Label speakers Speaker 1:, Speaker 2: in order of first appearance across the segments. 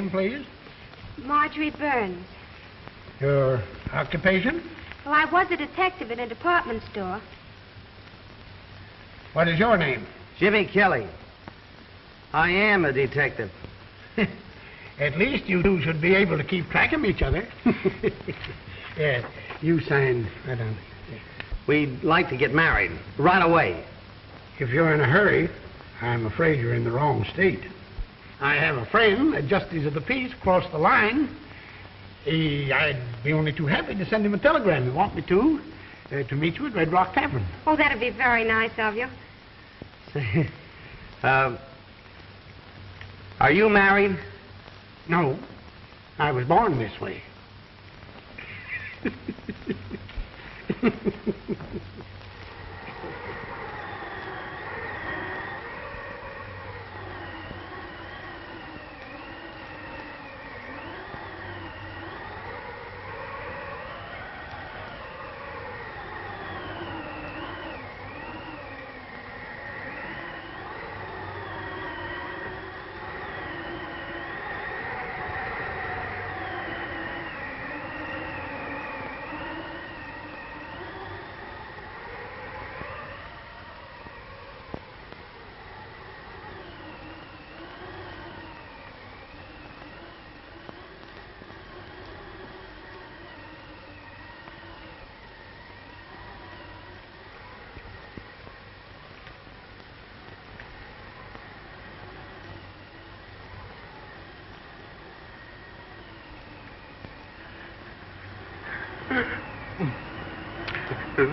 Speaker 1: name, please?
Speaker 2: Marjorie Burns.
Speaker 1: Your occupation?
Speaker 2: Well, I was a detective in a department store.
Speaker 1: What is your name?
Speaker 3: Jimmy Kelly. I am a detective.
Speaker 1: At least you two should be able to keep track of each other. Yeah, you sign right on. Yeah.
Speaker 3: We'd like to get married right away.
Speaker 1: If you're in a hurry, I'm afraid you're in the wrong state. I have a friend, a justice of the peace, across the line. I'd be only too happy to send him a telegram. You want me to meet you at Red Rock Tavern.
Speaker 2: Oh, that'd be very nice of you.
Speaker 3: Are you married?
Speaker 1: No, I was born this way.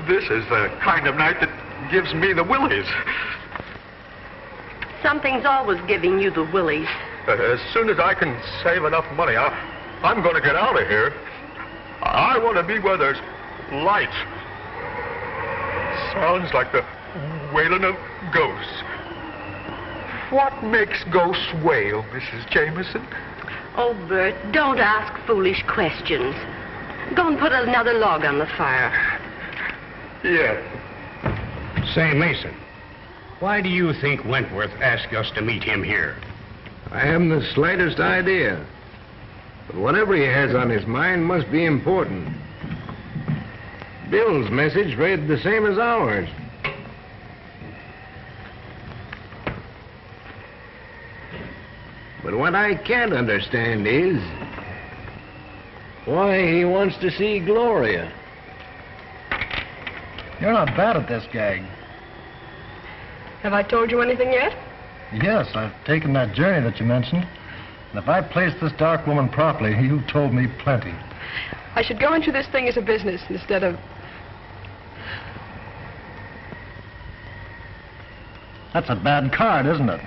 Speaker 4: This is the kind of night that gives me the willies.
Speaker 5: Something's always giving you the willies.
Speaker 4: As soon as I can save enough money, I'm going to get out of here. I want to be where there's light. Sounds like the wailing of ghosts. What makes ghosts wail, Mrs. Jameson?
Speaker 5: Oh, Bert, don't ask foolish questions. Go and put another log on the fire.
Speaker 4: Yes.
Speaker 6: Say, Mason, why do you think Wentworth asked us to meet him here?
Speaker 7: I haven't the slightest idea. But whatever he has on his mind must be important. Bill's message read the same as ours. But what I can't understand is why he wants to see Gloria.
Speaker 8: You're not bad at this gag.
Speaker 9: Have I told you anything yet?
Speaker 8: Yes, I've taken that journey that you mentioned. And if I placed this dark woman properly, you've told me plenty.
Speaker 9: I should go into this thing as a business instead of...
Speaker 8: That's a bad card, isn't it?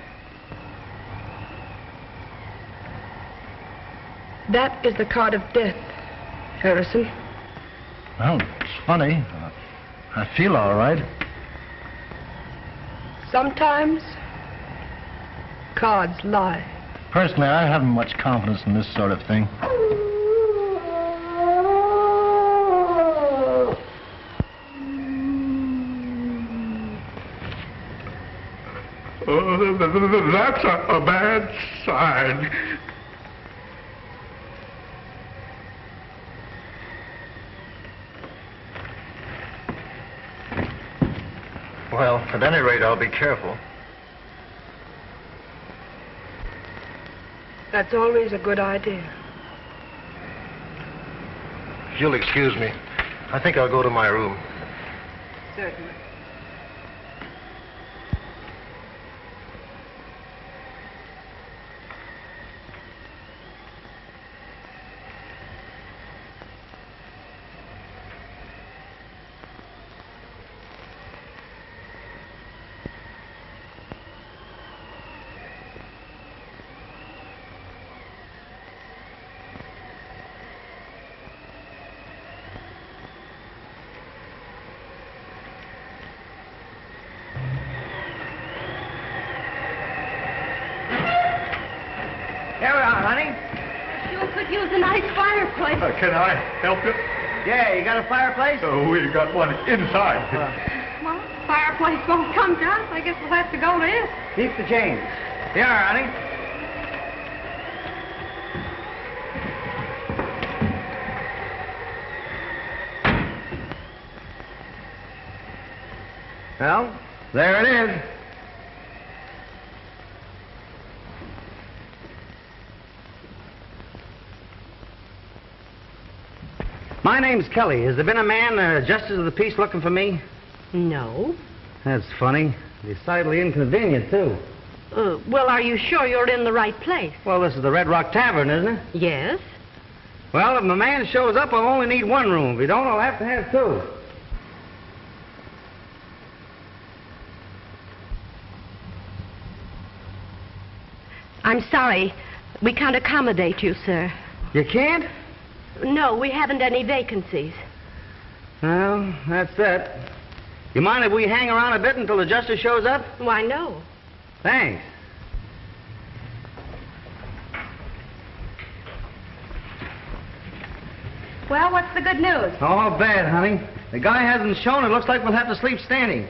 Speaker 9: That is the card of death, Harrison.
Speaker 8: Well, it's funny. I feel all right.
Speaker 9: Sometimes, cards lie.
Speaker 8: Personally, I haven't much confidence in this sort of thing.
Speaker 4: That's a bad sign.
Speaker 8: Well, at any rate, I'll be careful.
Speaker 9: That's always a good idea.
Speaker 8: If you'll excuse me, I think I'll go to my room.
Speaker 9: Certainly.
Speaker 2: Use a nice fireplace.
Speaker 4: Can I help you?
Speaker 3: Yeah, you got a fireplace?
Speaker 4: We got one inside.
Speaker 2: Well, fireplace won't come to us. I guess we'll have to go to it.
Speaker 3: Keep the change. Here, honey. Well, there it is. My name's Kelly. Has there been a man, justice of the peace, looking for me?
Speaker 5: No.
Speaker 3: That's funny. Decidedly inconvenient, too.
Speaker 5: Well, are you sure you're in the right place?
Speaker 3: Well, this is the Red Rock Tavern, isn't it?
Speaker 5: Yes.
Speaker 3: Well, if my man shows up, I'll only need one room. If he don't, I'll have to have two.
Speaker 5: I'm sorry. We can't accommodate you, sir.
Speaker 3: You can't?
Speaker 5: No, we haven't any vacancies.
Speaker 3: Well, that's that. You mind if we hang around a bit until the justice shows up?
Speaker 5: Why, no.
Speaker 3: Thanks.
Speaker 2: Well, what's the good news?
Speaker 3: Oh, bad, honey. The guy hasn't shown. It looks like we'll have to sleep standing.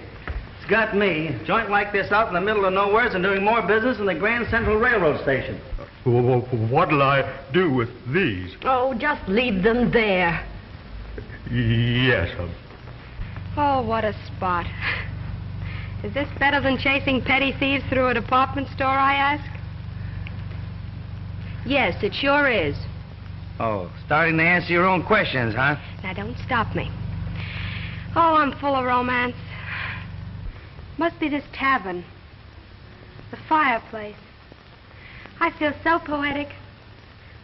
Speaker 3: It's got me. A joint like this out in the middle of nowhere and doing more business than the Grand Central Railroad Station.
Speaker 4: What'll I do with these?
Speaker 5: Oh, just leave them there.
Speaker 4: Yes,
Speaker 2: Oh, what a spot. Is this better than chasing petty thieves through a department store, I ask?
Speaker 5: Yes, it sure is.
Speaker 3: Oh, starting to answer your own questions, huh?
Speaker 2: Now, don't stop me. Oh, I'm full of romance. Must be this tavern. The fireplace. I feel so poetic.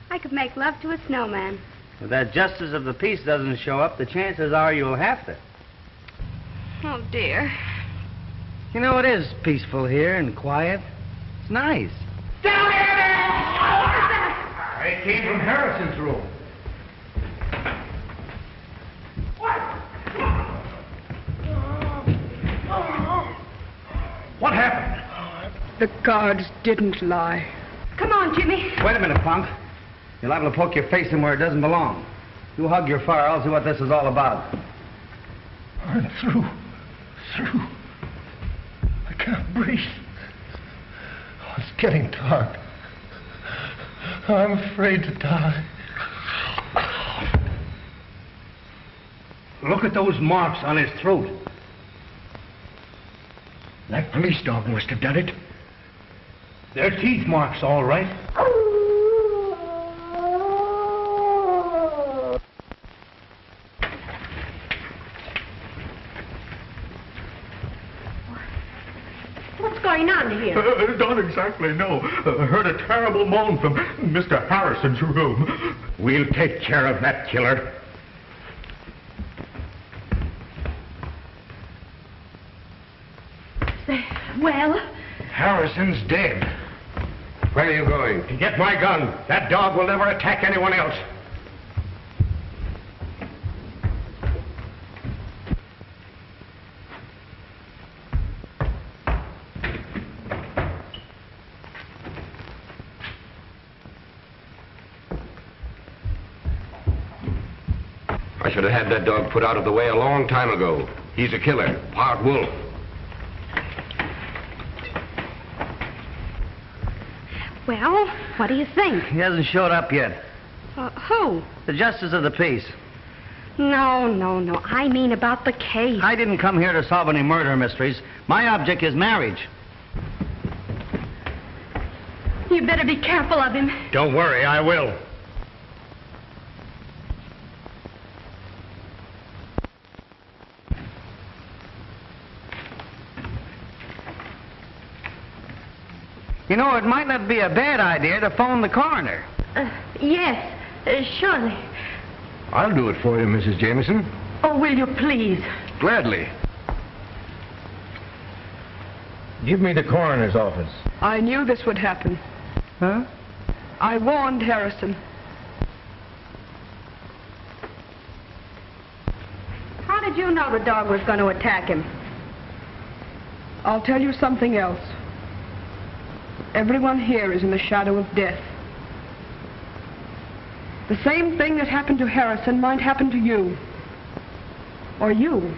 Speaker 2: I could make love to a snowman.
Speaker 3: If that justice of the peace doesn't show up, the chances are you'll have to.
Speaker 2: Oh, dear.
Speaker 3: You know, it is peaceful here and quiet. It's nice.
Speaker 6: It came from Harrison's room. What happened?
Speaker 9: The cards didn't lie.
Speaker 2: Come on, Jimmy.
Speaker 3: Wait a minute, punk. You're liable to poke your face in where it doesn't belong. You hug your fire, I'll see what this is all about.
Speaker 8: I'm through. I can't breathe. Oh, it's getting dark. I'm afraid to die.
Speaker 6: Look at those marks on his throat. That police dog must have done it. They're teeth marks, all right.
Speaker 5: What's going on here?
Speaker 4: Don't exactly know. Heard a terrible moan from Mr. Harrison's room.
Speaker 6: We'll take care of that killer.
Speaker 5: Well?
Speaker 6: Harrison's dead. Where are you going? To get my gun. That dog will never attack anyone else. I should have had that dog put out of the way a long time ago. He's a killer, part wolf.
Speaker 2: Well, what do you think?
Speaker 3: He hasn't showed up yet.
Speaker 2: Who?
Speaker 3: The justice of the peace.
Speaker 2: No. I mean about the case.
Speaker 3: I didn't come here to solve any murder mysteries. My object is marriage.
Speaker 2: You better be careful of him.
Speaker 6: Don't worry, I will.
Speaker 3: You know, it might not be a bad idea to phone the coroner.
Speaker 5: Yes, surely.
Speaker 7: I'll do it for you, Mrs. Jameson.
Speaker 5: Oh, will you please?
Speaker 7: Gladly.
Speaker 8: Give me the coroner's office.
Speaker 9: I knew this would happen.
Speaker 3: Huh?
Speaker 9: I warned Harrison.
Speaker 2: How did you know the dog was going to attack him?
Speaker 9: I'll tell you something else. Everyone here is in the shadow of death. The same thing that happened to Harrison might happen to you. Or you.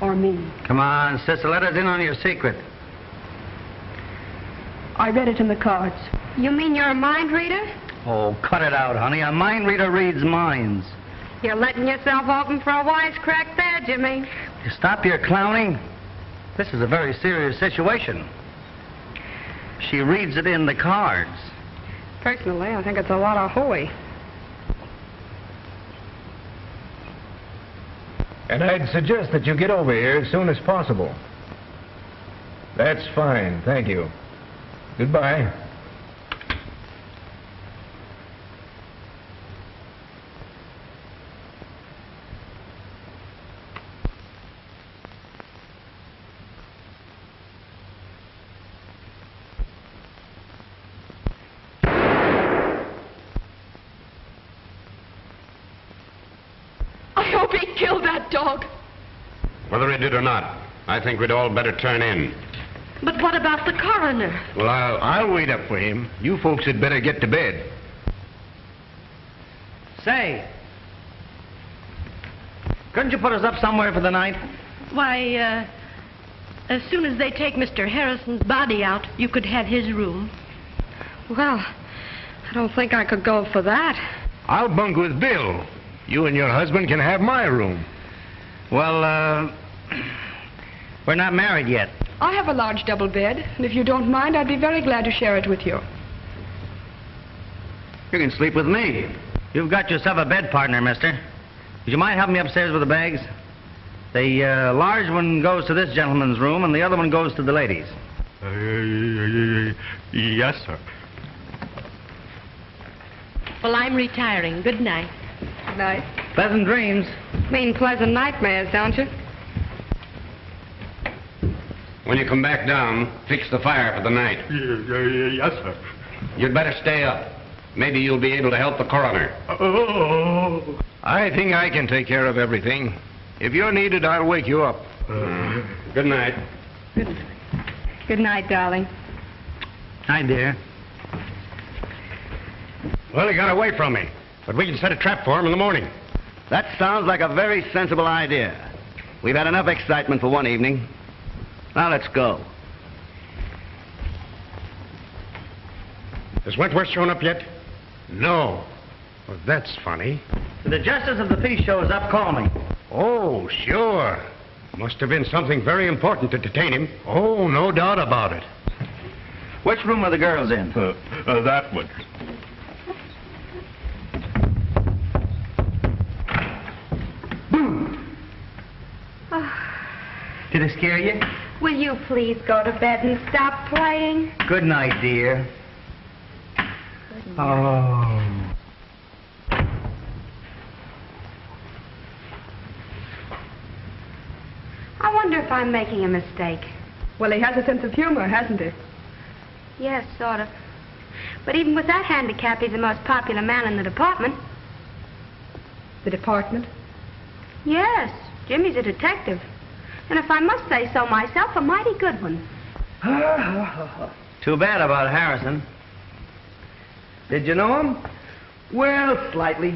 Speaker 9: Or me.
Speaker 3: Come on, sister, let us in on your secret.
Speaker 9: I read it in the cards.
Speaker 2: You mean you're a mind reader?
Speaker 3: Oh, cut it out, honey. A mind reader reads minds.
Speaker 2: You're letting yourself open for a wisecrack there, Jimmy.
Speaker 3: You stop your clowning. This is a very serious situation. She reads it in the cards.
Speaker 9: Personally, I think it's a lot of hooey.
Speaker 7: And I'd suggest that you get over here as soon as possible. That's fine, thank you. Goodbye.
Speaker 9: I hope he killed that dog.
Speaker 6: Whether he did or not, I think we'd all better turn in.
Speaker 5: But what about the coroner?
Speaker 7: Well, I'll wait up for him. You folks had better get to bed.
Speaker 3: Say, couldn't you put us up somewhere for the night?
Speaker 5: Why, as soon as they take Mr. Harrison's body out, you could have his room.
Speaker 9: Well, I don't think I could go for that.
Speaker 7: I'll bunk with Bill. You and your husband can have my room.
Speaker 3: Well, we're not married yet.
Speaker 9: I have a large double bed, and if you don't mind, I'd be very glad to share it with you.
Speaker 3: You can sleep with me. You've got yourself a bed partner, mister. Would you mind helping me upstairs with the bags? The large one goes to this gentleman's room, and the other one goes to the ladies.
Speaker 4: Yes, sir.
Speaker 5: Well, I'm retiring. Good night.
Speaker 9: Good night.
Speaker 3: Pleasant dreams.
Speaker 9: Mean pleasant nightmares, don't you?
Speaker 6: When you come back down, fix the fire for the night.
Speaker 4: Yes, sir.
Speaker 6: You'd better stay up. Maybe you'll be able to help the coroner.
Speaker 4: Oh.
Speaker 7: I think I can take care of everything. If you're needed, I'll wake you up.
Speaker 6: Good night.
Speaker 9: Good night, darling.
Speaker 3: Hi, dear.
Speaker 6: Well, he got away from me, but we can set a trap for him in the morning.
Speaker 3: That sounds like a very sensible idea. We've had enough excitement for one evening. Now let's go.
Speaker 6: Has Wentworth shown up yet? No. Well, that's funny.
Speaker 3: If the justice of the peace shows up, call me.
Speaker 6: Oh, sure. Must have been something very important to detain him.
Speaker 7: Oh, no doubt about it.
Speaker 3: Which room are the girls in?
Speaker 4: That one.
Speaker 3: Did it scare you?
Speaker 2: Will you please go to bed and stop playing?
Speaker 3: Good night, dear. Oh.
Speaker 2: I wonder if I'm making a mistake.
Speaker 9: Well, he has a sense of humor, hasn't he?
Speaker 2: Yes, sort of. But even with that handicap, he's the most popular man in the department.
Speaker 9: The department?
Speaker 2: Yes, Jimmy's a detective. And if I must say so myself, a mighty good one.
Speaker 3: Too bad about Harrison. Did you know him? Well, slightly.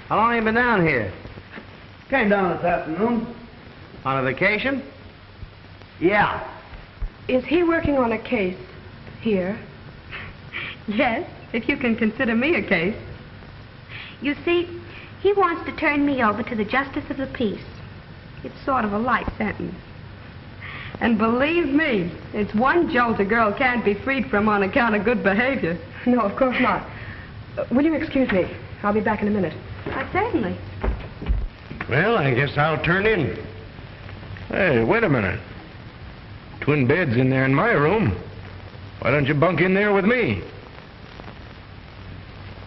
Speaker 3: How long have you been down here? Came down this afternoon. On a vacation? Yeah.
Speaker 9: Is he working on a case here?
Speaker 2: Yes, if you can consider me a case. You see, he wants to turn me over to the justice of the peace. It's sort of a light sentence.
Speaker 9: And believe me, it's one jolt a girl can't be freed from on account of good behavior. No, of course not. Will you excuse me? I'll be back in a minute.
Speaker 2: Certainly.
Speaker 6: Well, I guess I'll turn in.
Speaker 7: Hey, wait a minute. Twin beds in there in my room. Why don't you bunk in there with me?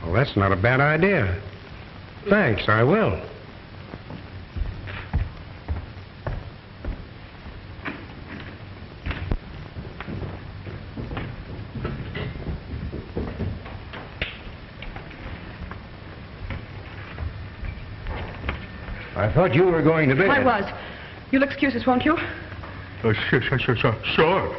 Speaker 6: Well, that's not a bad idea. Thanks, I will.
Speaker 7: I thought you were going to bed.
Speaker 9: I was. You'll excuse us, won't you?
Speaker 4: Sure.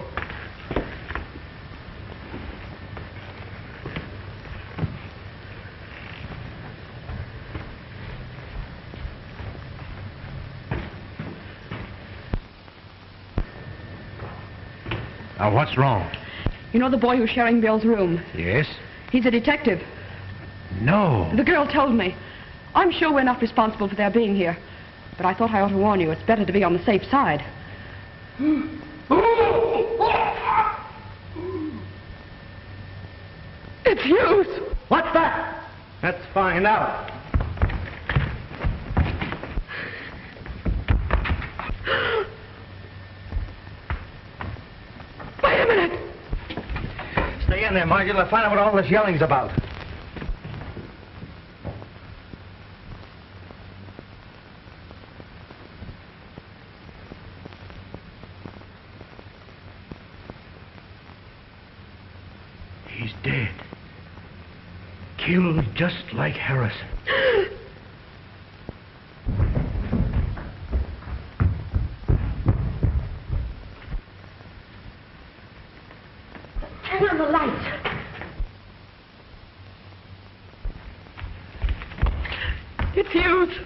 Speaker 6: Now, what's wrong?
Speaker 9: You know the boy who's sharing Bill's room?
Speaker 6: Yes?
Speaker 9: He's a detective.
Speaker 6: No.
Speaker 9: The girl told me. I'm sure we're not responsible for their being here. But I thought I ought to warn you. It's better to be on the safe side. It's Hughes!
Speaker 3: What's that? Let's find out.
Speaker 9: Wait a minute!
Speaker 3: Stay in there, Marjorie. Let's find out what all this yelling's about.
Speaker 6: He's dead. Killed just like Harrison.
Speaker 2: Turn on the lights.
Speaker 9: It's Hughes.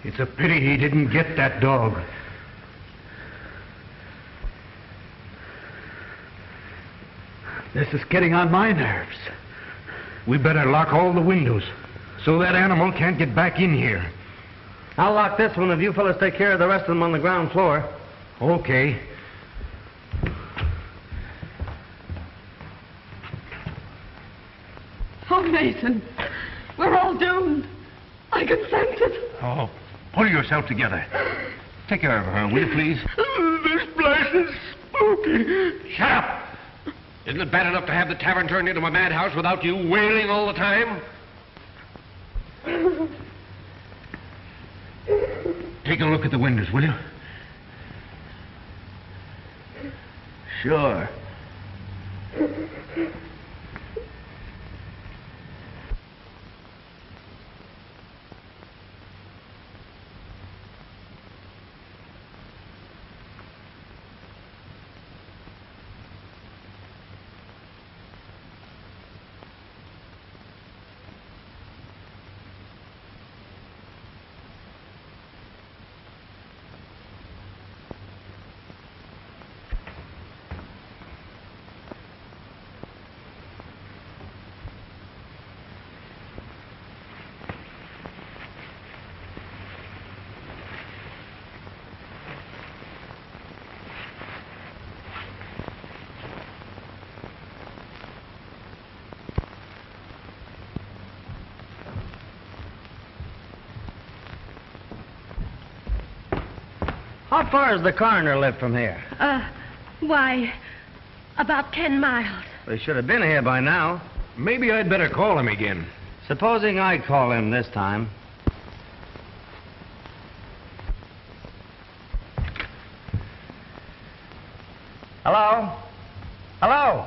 Speaker 6: It's a pity he didn't get that dog. This is getting on my nerves. We better lock all the windows so that animal can't get back in here.
Speaker 3: I'll lock this one if you fellas take care of the rest of them on the ground floor.
Speaker 6: Okay.
Speaker 9: Oh, Mason, we're all doomed. I can sense it.
Speaker 6: Oh, pull yourself together. Take care of her, will you, please?
Speaker 4: This place is spooky.
Speaker 6: Shut up! Isn't it bad enough to have the tavern turned into a madhouse without you wailing all the time? Take a look at the windows, will you?
Speaker 3: Sure. How far does the coroner live from here?
Speaker 5: Why, about 10 miles.
Speaker 3: They should have been here by now.
Speaker 6: Maybe I'd better call him again.
Speaker 3: Supposing I call him this time. Hello? Hello?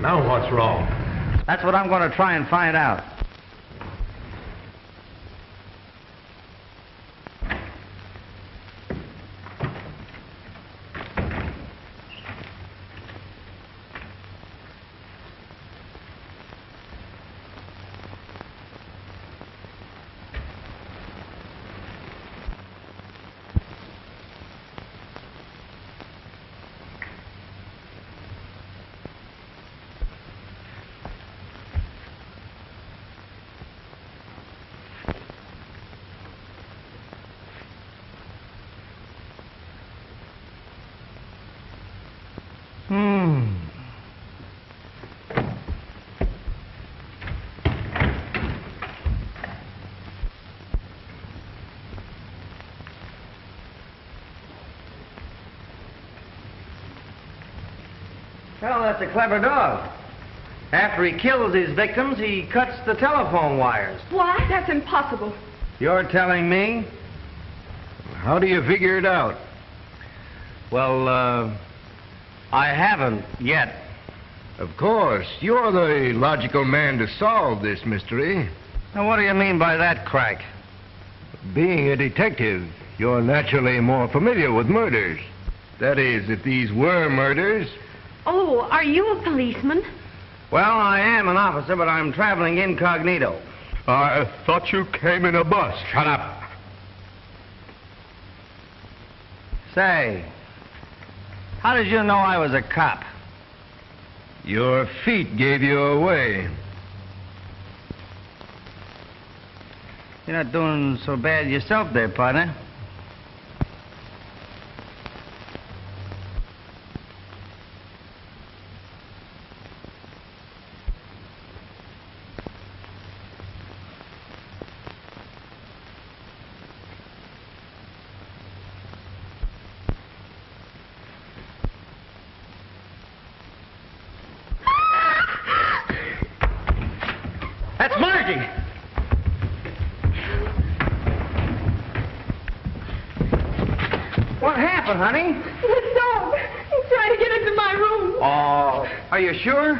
Speaker 6: Now what's wrong?
Speaker 3: That's what I'm going to try and find out. Well, that's a clever dog. After he kills his victims, he cuts the telephone wires.
Speaker 9: What? That's impossible.
Speaker 3: You're telling me?
Speaker 7: How do you figure it out?
Speaker 3: Well, I haven't yet.
Speaker 7: Of course, you're the logical man to solve this mystery.
Speaker 3: Now, what do you mean by that, Crack?
Speaker 7: Being a detective, you're naturally more familiar with murders. That is, if these were murders.
Speaker 5: Oh, are you a policeman?
Speaker 3: Well, I am an officer, but I'm traveling incognito.
Speaker 4: I thought you came in a bus.
Speaker 6: Shut up.
Speaker 3: Say, how did you know I was a cop?
Speaker 7: Your feet gave you away.
Speaker 3: You're not doing so bad yourself there, partner. That's Margie! What happened, honey?
Speaker 9: The dog. He's trying to get into my room.
Speaker 3: Oh, are you sure?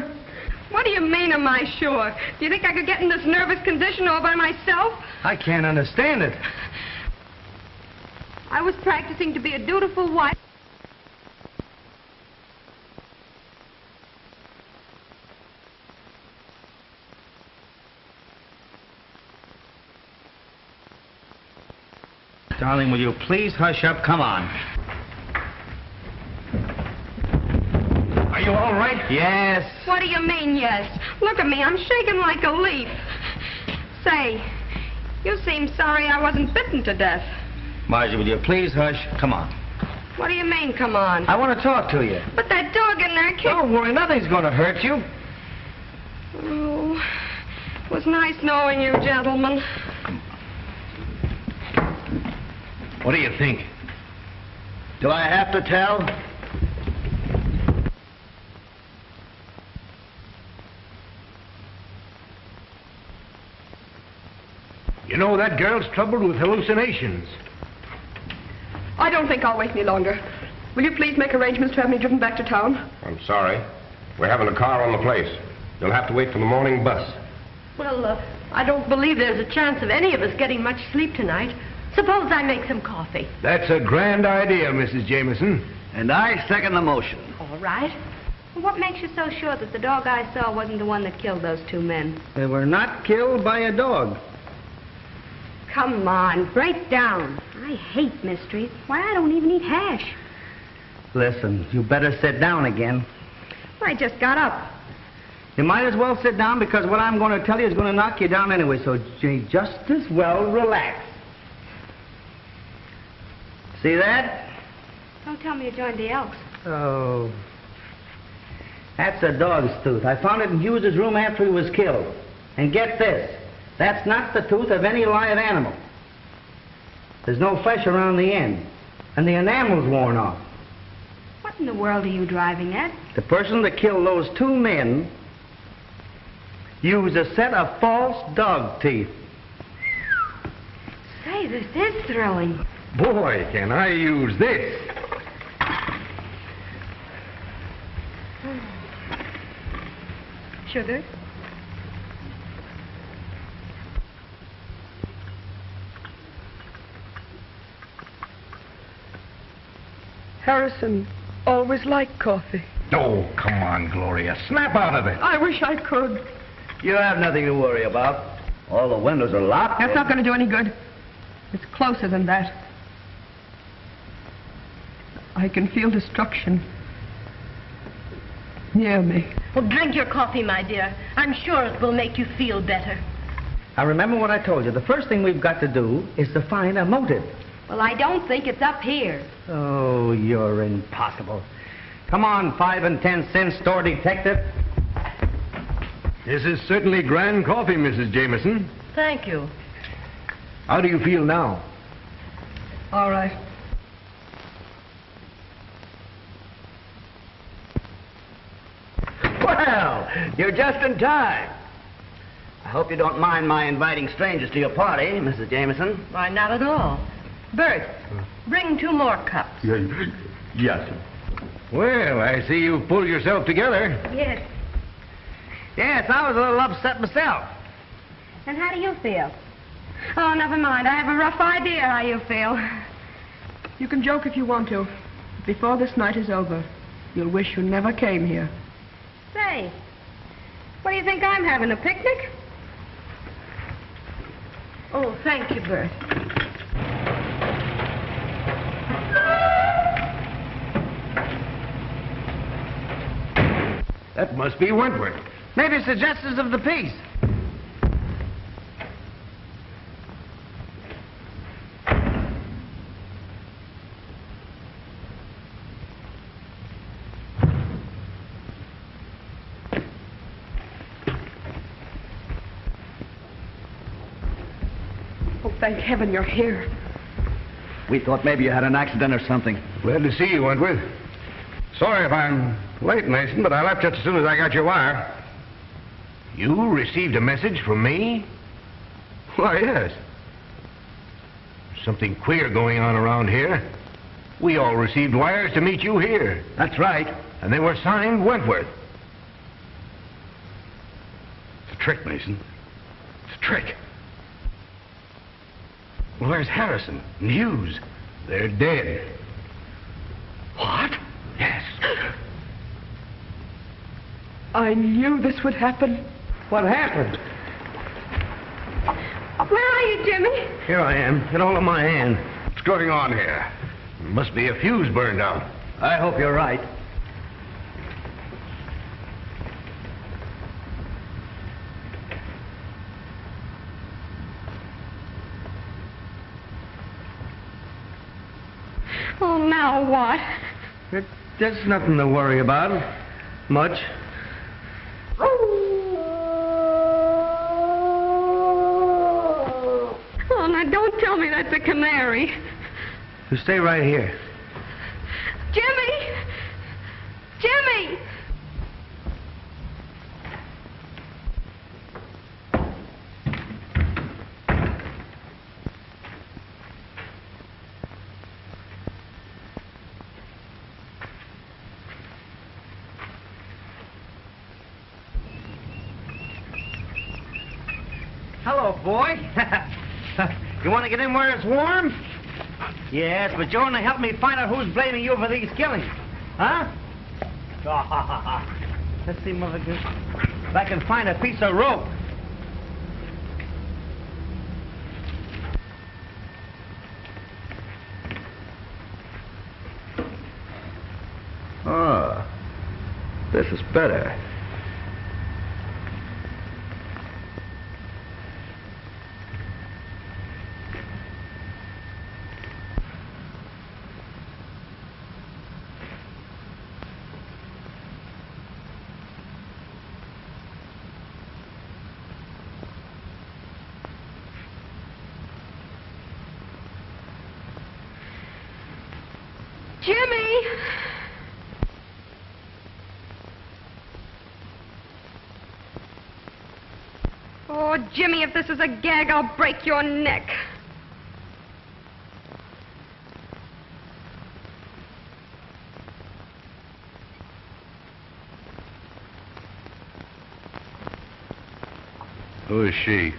Speaker 9: What do you mean, am I sure? Do you think I could get in this nervous condition all by myself?
Speaker 3: I can't understand it.
Speaker 9: I was practicing to be a dutiful wife.
Speaker 3: Darling, will you please hush up? Come on.
Speaker 6: Are you all right?
Speaker 3: Yes.
Speaker 9: What do you mean, yes? Look at me, I'm shaking like a leaf. Say, you seem sorry I wasn't bitten to death.
Speaker 3: Margie, will you please hush? Come on.
Speaker 9: What do you mean, come on?
Speaker 3: I want to talk to you.
Speaker 9: But that dog in there kicked...
Speaker 3: Don't worry, nothing's going to hurt you.
Speaker 9: Oh, it was nice knowing you, gentlemen.
Speaker 6: What do you think?
Speaker 3: Do I have to tell?
Speaker 6: You know, that girl's troubled with hallucinations.
Speaker 9: I don't think I'll wait any longer. Will you please make arrangements to have me driven back to town?
Speaker 10: I'm sorry. We're having a car on the place. You'll have to wait for the morning bus.
Speaker 5: Well, I don't believe there's a chance of any of us getting much sleep tonight. Suppose I make some coffee.
Speaker 7: That's a grand idea, Mrs. Jameson.
Speaker 3: And I second the motion.
Speaker 2: All right. What makes you so sure that the dog I saw wasn't the one that killed those two men?
Speaker 3: They were not killed by a dog.
Speaker 2: Come on, break down. I hate mysteries. Why, I don't even eat hash.
Speaker 3: Listen, you better sit down again.
Speaker 2: I just got up.
Speaker 3: You might as well sit down because what I'm going to tell you is going to knock you down anyway, so you just as well relax. See that?
Speaker 2: Don't tell me you joined the Elks.
Speaker 3: Oh. That's a dog's tooth. I found it in Hughes's room after he was killed. And get this, that's not the tooth of any live animal. There's no flesh around the end, and the enamel's worn off.
Speaker 2: What in the world are you driving at?
Speaker 3: The person that killed those two men used a set of false dog teeth.
Speaker 2: Say, this is thrilling.
Speaker 7: Boy, can I use this.
Speaker 2: Sugar?
Speaker 9: Harrison always liked coffee.
Speaker 6: Oh, come on, Gloria. Snap out of it.
Speaker 9: I wish I could.
Speaker 3: You have nothing to worry about. All the windows are locked.
Speaker 9: That's not going to do any good. It's closer than that. I can feel destruction near me.
Speaker 5: Well, drink your coffee, my dear. I'm sure it will make you feel better.
Speaker 3: Now, remember what I told you. The first thing we've got to do is to find a motive.
Speaker 2: Well, I don't think it's up here.
Speaker 3: Oh, you're impossible. Come on, 5 and 10 cent store detective.
Speaker 7: This is certainly grand coffee, Mrs. Jameson.
Speaker 5: Thank you.
Speaker 7: How do you feel now?
Speaker 9: All right.
Speaker 3: Well, you're just in time. I hope you don't mind my inviting strangers to your party, Mrs. Jameson.
Speaker 5: Why, not at all. Bert, bring 2 more cups.
Speaker 10: Yes.
Speaker 7: Well, I see you've pulled yourself together.
Speaker 2: Yes.
Speaker 3: Yes, I was a little upset myself.
Speaker 2: And how do you feel? Oh, never mind. I have a rough idea how you feel.
Speaker 9: You can joke if you want to. Before this night is over, you'll wish you never came here.
Speaker 2: Say, what do you think I'm having, a picnic?
Speaker 5: Oh, thank you, Bert.
Speaker 7: That must be Wentworth.
Speaker 3: Maybe it's the justice of the peace.
Speaker 9: Oh, thank heaven you're here.
Speaker 3: We thought maybe you had an accident or something.
Speaker 7: Glad to see you, Wentworth. Sorry if I'm late, Mason, but I left just as soon as I got your wire. You received a message from me? Why, yes. Something queer going on around here. We all received wires to meet you here.
Speaker 3: That's right.
Speaker 7: And they were signed Wentworth. It's a trick, Mason. It's a trick. Well, there's Harrison and Hughes. They're dead. What? Yes.
Speaker 9: I knew this would happen.
Speaker 3: What happened?
Speaker 2: Where are you, Jimmy?
Speaker 3: Here I am. Get hold of my hand.
Speaker 7: What's going on here? Must be a fuse burned out.
Speaker 3: I hope you're right.
Speaker 2: Oh, now what?
Speaker 3: There's nothing to worry about. Much.
Speaker 2: Oh, now don't tell me that's a canary.
Speaker 3: You stay right here.
Speaker 2: Jimmy! Jimmy!
Speaker 3: Hello, boy. You want to get in where it's warm? Yes, but you want to help me find out who's blaming you for these killings. Huh? Let's see, Mother Goose. If I can find a piece of rope.
Speaker 7: Ah, this is better.
Speaker 2: Jimmy! Oh, Jimmy, if this is a gag, I'll break your neck.
Speaker 7: Who is she?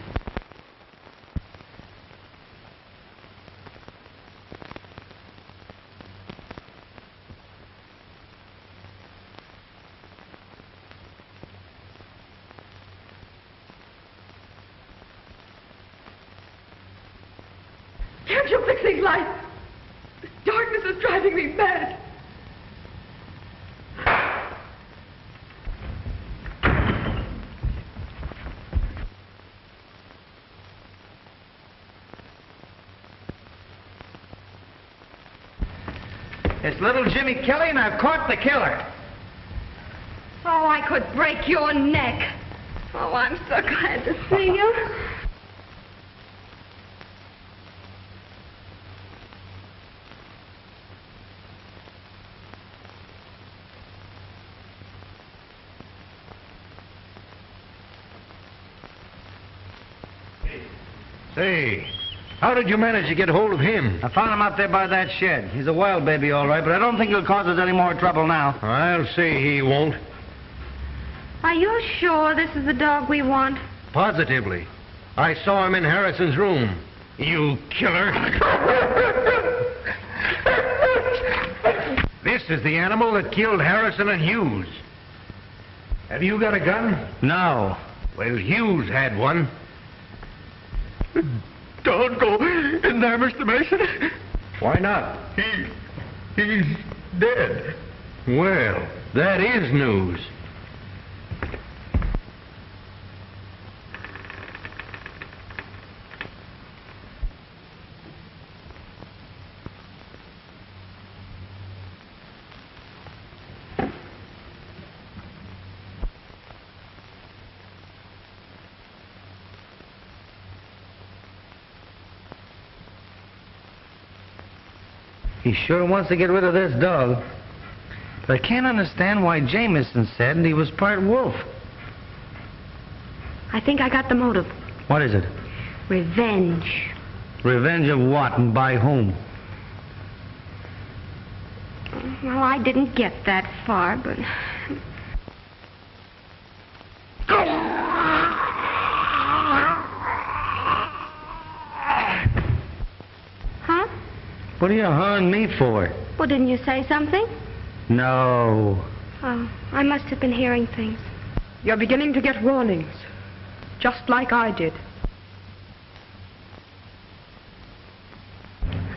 Speaker 9: Can't you fix these lights? This darkness is driving me mad.
Speaker 3: It's little Jimmy Kelly, and I've caught the killer.
Speaker 2: Oh, I could break your neck. Oh, I'm so glad to see you.
Speaker 6: Say, how did you manage to get hold of him?
Speaker 3: I found him out there by that shed. He's a wild baby, all right, but I don't think he'll cause us any more trouble now.
Speaker 6: I'll say he won't.
Speaker 2: Are you sure this is the dog we want?
Speaker 6: Positively. I saw him in Harrison's room. You killer. This is the animal that killed Harrison and Hughes. Have you got a gun?
Speaker 3: No.
Speaker 6: Well, Hughes had one.
Speaker 4: Don't go in there, Mr. Mason.
Speaker 6: Why not?
Speaker 4: He's dead.
Speaker 6: Well, that is news.
Speaker 3: He sure wants to get rid of this dog. But I can't understand why Jameson said he was part wolf.
Speaker 2: I think I got the motive.
Speaker 3: What is it?
Speaker 2: Revenge.
Speaker 3: Revenge of what and by whom?
Speaker 2: Well, I didn't get that far, but... Huh?
Speaker 3: What are you hawing me for?
Speaker 2: Well, didn't you say something?
Speaker 3: No.
Speaker 2: Oh, I must have been hearing things.
Speaker 9: You're beginning to get warnings, just like I did.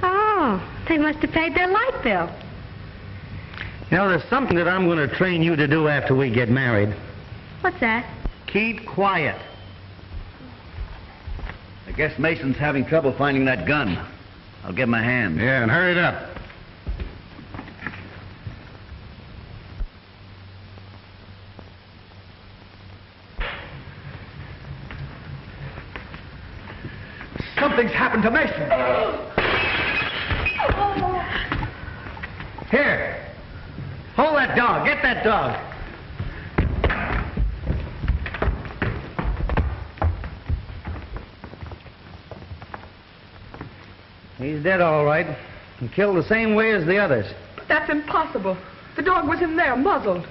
Speaker 2: Oh, they must have paid their light bill.
Speaker 3: You know, there's something that I'm going to train you to do after we get married.
Speaker 2: What's that?
Speaker 3: Keep quiet.
Speaker 11: I guess Mason's having trouble finding that gun. I'll give him a hand.
Speaker 7: Yeah, and hurry it up.
Speaker 1: Something's happened to Mason.
Speaker 3: Here. Hold that dog. Get that dog. He's dead, all right. And killed the same way as the others.
Speaker 9: But that's impossible. The dog was in there, muzzled.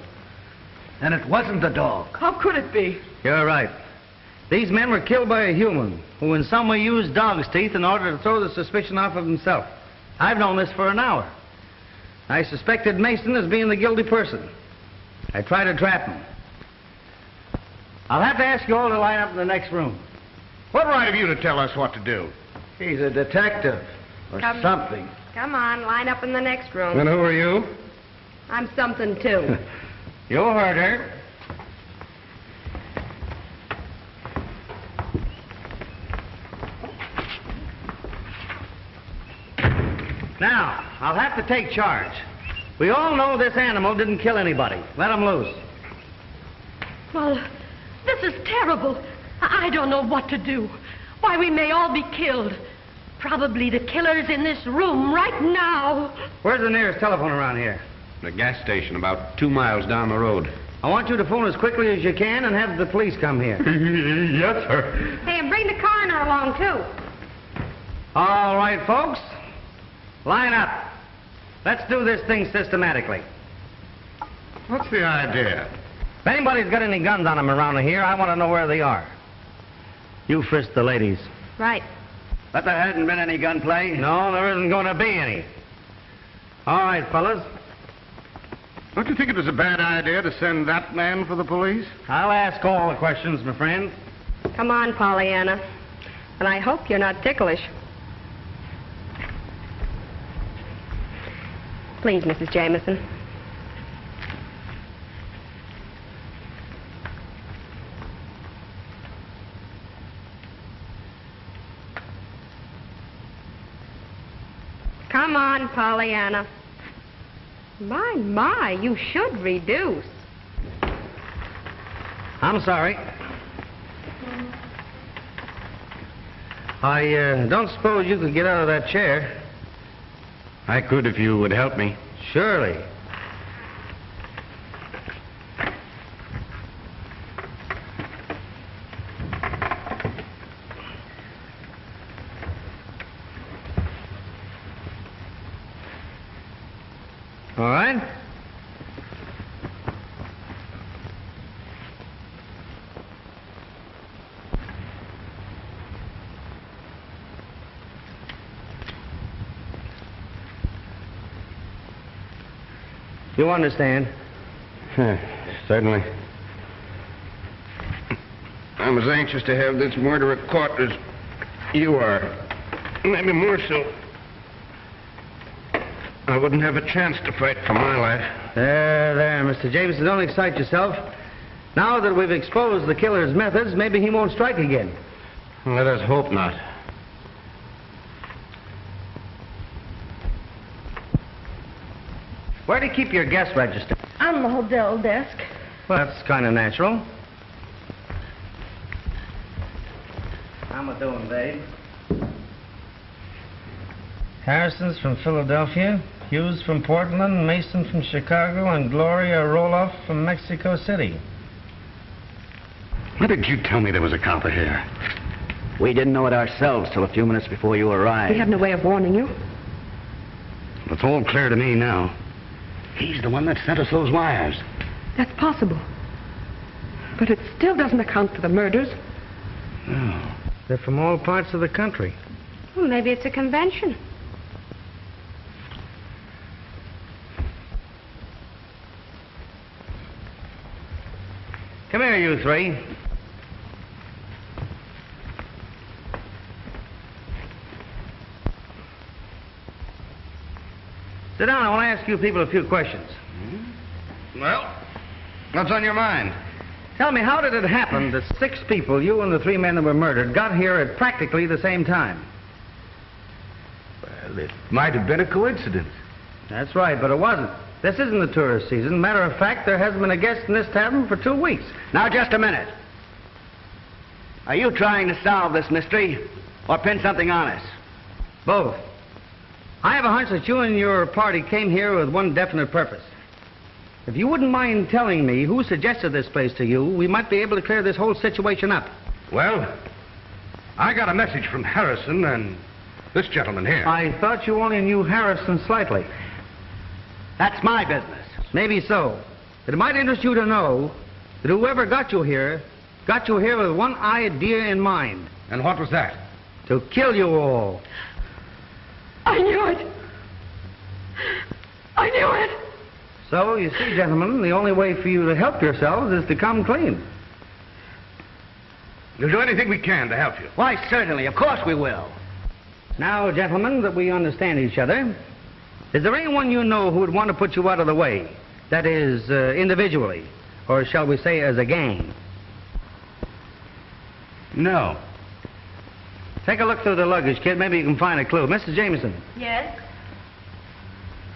Speaker 11: And it wasn't the dog.
Speaker 9: How could it be?
Speaker 3: You're right. These men were killed by a human who in some way used dog's teeth in order to throw the suspicion off of himself. I've known this for an hour. I suspected Mason as being the guilty person. I tried to trap him. I'll have to ask you all to line up in the next room.
Speaker 7: What right have you to tell us what to do?
Speaker 3: He's a detective or something.
Speaker 2: Come on, line up in the next room.
Speaker 7: And who are you?
Speaker 2: I'm something, too.
Speaker 3: You heard her. Now, I'll have to take charge. We all know this animal didn't kill anybody. Let him loose.
Speaker 5: Well, this is terrible. I don't know what to do. Why, we may all be killed. Probably the killer's in this room right now.
Speaker 3: Where's the nearest telephone around here?
Speaker 10: The gas station about 2 miles down the road.
Speaker 3: I want you to phone as quickly as you can and have the police come here.
Speaker 4: Yes, sir.
Speaker 2: Hey, and bring the coroner along, too.
Speaker 3: All right, folks. Line up. Let's do this thing systematically.
Speaker 7: What's the idea?
Speaker 3: If anybody's got any guns on them around here, I want to know where they are. You frisk the ladies.
Speaker 2: Right.
Speaker 11: But there hasn't been any gunplay.
Speaker 3: No, there isn't going to be any. All right, fellas.
Speaker 7: Don't you think it was a bad idea to send that man for the police?
Speaker 3: I'll ask all the questions, my friend.
Speaker 2: Come on, Pollyanna. And I hope you're not ticklish. Please, Mrs. Jameson. Come on, Pollyanna. My, you should reduce.
Speaker 3: I'm sorry. I don't suppose you could get out of that chair.
Speaker 10: I could if you would help me.
Speaker 3: Surely. All right. You understand?
Speaker 7: Certainly. I'm as anxious to have this murderer caught as you are. Maybe more so. I wouldn't have a chance to fight for my life.
Speaker 3: There, Mr. Jameson, don't excite yourself. Now that we've exposed the killer's methods, maybe he won't strike again.
Speaker 7: Let us hope not.
Speaker 3: Where do you keep your guest register?
Speaker 5: On the hotel desk.
Speaker 3: Well, that's kind of natural. How am I doing, babe? Harrison's from Philadelphia, Hughes from Portland, Mason from Chicago, and Gloria Roloff from Mexico City.
Speaker 6: Why did you tell me there was a copper here?
Speaker 11: We didn't know it ourselves till a few minutes before you arrived.
Speaker 9: We have no way of warning you.
Speaker 6: It's all clear to me now. He's the one that sent us those wires.
Speaker 9: That's possible. But it still doesn't account for the murders.
Speaker 6: No.
Speaker 3: They're from all parts of the country.
Speaker 2: Well, maybe it's a convention.
Speaker 3: Come here, you three. Sit down. I want to ask you people a few questions.
Speaker 7: Well, what's on your mind?
Speaker 3: Tell me, how did it happen that 6 people, you and the 3 men that were murdered, got here at practically the same time?
Speaker 6: Well, it might have been a coincidence.
Speaker 3: That's right, but it wasn't. This isn't the tourist season. Matter of fact, there hasn't been a guest in this tavern for 2 weeks.
Speaker 11: Now, just a minute. Are you trying to solve this mystery or pin something on us?
Speaker 3: Both. I have a hunch that you and your party came here with one definite purpose. If you wouldn't mind telling me who suggested this place to you, we might be able to clear this whole situation up.
Speaker 6: Well, I got a message from Harrison and this gentleman here.
Speaker 3: I thought you only knew Harrison slightly.
Speaker 11: That's my business.
Speaker 3: Maybe so. But it might interest you to know that whoever got you here with one idea in mind.
Speaker 6: And what was that?
Speaker 3: To kill you all.
Speaker 5: I knew it. I knew it.
Speaker 3: So, you see, gentlemen, the only way for you to help yourselves is to come clean.
Speaker 6: We'll do anything we can to help you.
Speaker 11: Why, certainly. Of course we will.
Speaker 3: Now, gentlemen, that we understand each other, is there anyone you know who would want to put you out of the way? That is, individually, or shall we say as a gang?
Speaker 6: No.
Speaker 3: Take a look through the luggage, kid. Maybe you can find a clue. Mrs. Jameson,
Speaker 5: Yes?